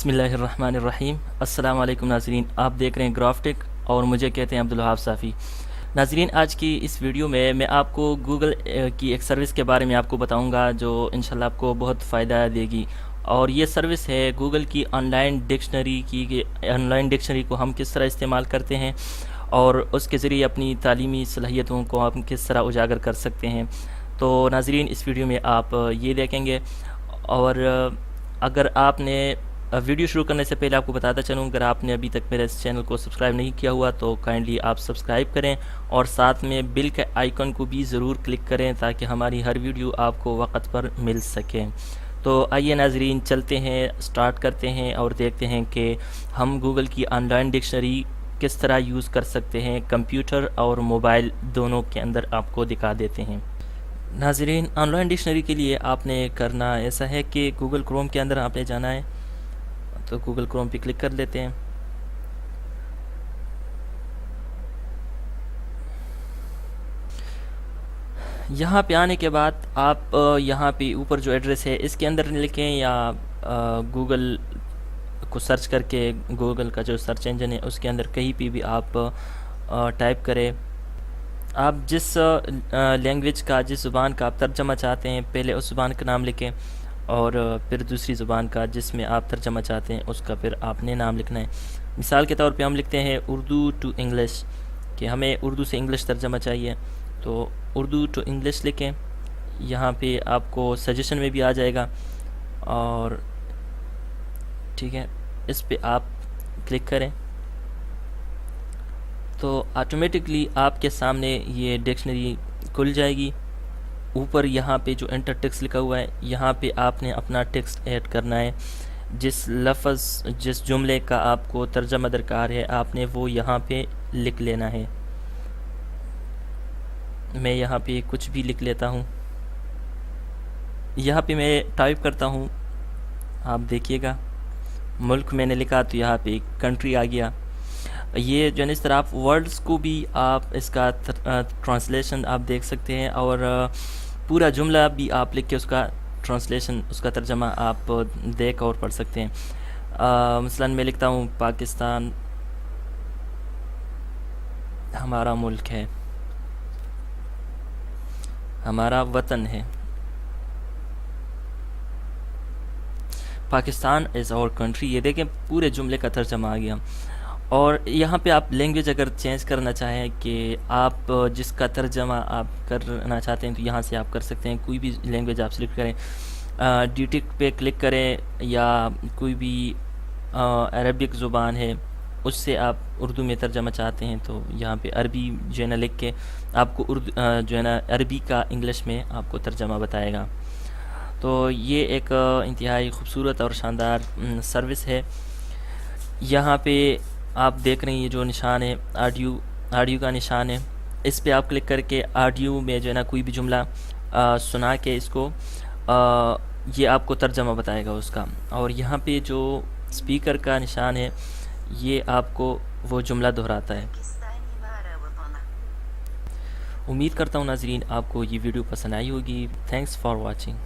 बिस्मिल्लाहिर्रहमानिर्रहीम। अस्सलाम वालेकुम नाज़रीन, आप देख रहे हैं ग्राफ्टिक और मुझे कहते हैं अब्दुल वहाब साफ़ी। नाज़रीन, आज की इस वीडियो में मैं आपको गूगल की एक सर्विस के बारे में आपको बताऊंगा जो इंशाल्लाह आपको बहुत फ़ायदा देगी। और ये सर्विस है गूगल की ऑनलाइन डिक्शनरी को हम किस तरह इस्तेमाल करते हैं और उसके ज़रिए अपनी तालीमी सलाहियतों को हम किस तरह उजागर कर सकते हैं। तो नाज़रीन, इस वीडियो में आप ये देखेंगे। और अगर आपने वीडियो शुरू करने से पहले आपको बताता चलूँ, अगर आपने अभी तक मेरे इस चैनल को सब्सक्राइब नहीं किया हुआ तो काइंडली आप सब्सक्राइब करें और साथ में बिल के आइकन को भी ज़रूर क्लिक करें ताकि हमारी हर वीडियो आपको वक्त पर मिल सके। तो आइए नाज़रीन, चलते हैं, स्टार्ट करते हैं और देखते हैं कि हम गूगल की ऑनलाइन डिक्शनरी किस तरह यूज़ कर सकते हैं। कंप्यूटर और मोबाइल दोनों के अंदर आपको दिखा देते हैं। नाज़रीन, ऑनलाइन डिक्शनरी के लिए आपने करना ऐसा है कि गूगल क्रोम के अंदर आपने जाना है, तो गूगल क्रोम पे क्लिक कर लेते हैं। यहाँ पे आने के बाद आप यहाँ पे ऊपर जो एड्रेस है इसके अंदर लिखें या गूगल को सर्च करके गूगल का जो सर्च इंजन है उसके अंदर कहीं पे भी आप टाइप करें। आप जिस लैंग्वेज का, जिस ज़ुबान का आप तर्जमा चाहते हैं, पहले उस ज़ुबान का नाम लिखें और फिर दूसरी ज़ुबान का जिसमें आप तर्जमा चाहते हैं उसका फिर आपने नाम लिखना है। मिसाल के तौर पे हम लिखते हैं उर्दू टू इंग्लिश, कि हमें उर्दू से इंग्लिश तर्जमा चाहिए, तो उर्दू टू इंग्लिश लिखें। यहाँ पे आपको सजेशन में भी आ जाएगा और ठीक है, इस पे आप क्लिक करें तो ऑटोमेटिकली आपके सामने ये डिक्शनरी खुल जाएगी। ऊपर यहाँ पे जो एंटर टेक्स्ट लिखा हुआ है, यहाँ पे आपने अपना टेक्स्ट ऐड करना है। जिस लफ्ज़, जिस जुमले का आपको तर्जमा दरकार है, आपने वो यहाँ पे लिख लेना है। मैं यहाँ पे कुछ भी लिख लेता हूँ। यहाँ पे मैं टाइप करता हूँ, आप देखिएगा मुल्क मैंने लिखा तो यहाँ पे कंट्री आ गया। ये जो है इस तरह आप वर्ड्स को भी आप इसका ट्रांसलेशन आप देख सकते हैं और पूरा जुमला भी आप लिख के उसका ट्रांसलेशन, उसका तर्जमा आप देख और पढ़ सकते हैं। मसलन मैं लिखता हूँ पाकिस्तान हमारा मुल्क है, हमारा वतन है, पाकिस्तान इज़ आवर कंट्री। ये देखें पूरे जुमले का तर्जमा आ गया। और यहाँ पे आप लैंग्वेज अगर चेंज करना चाहें कि आप जिसका तर्जमा आप करना चाहते हैं तो यहाँ से आप कर सकते हैं। कोई भी लैंग्वेज आप सिलेक्ट करें, डिटिक पे क्लिक करें या कोई भी अरबिक ज़ुबान है उससे आप उर्दू में तर्जमा चाहते हैं तो यहाँ पे अरबी जो है ना लिख के आपको उर्दू जो है ना अरबी का इंग्लिश में आपको तर्जमा बताएगा। तो ये एक इंतहाई खूबसूरत और शानदार सर्विस है। यहाँ पे आप देख रहे हैं ये जो निशान है ऑडियो का निशान है, इस पे आप क्लिक करके ऑडियो में जो है ना कोई भी जुमला सुना के इसको ये आपको तर्जमा बताएगा उसका। और यहाँ पे जो स्पीकर का निशान है ये आपको वो जुमला दोहराता है। उम्मीद करता हूँ नाज़रीन आपको ये वीडियो पसंद आई होगी। Thanks for watching.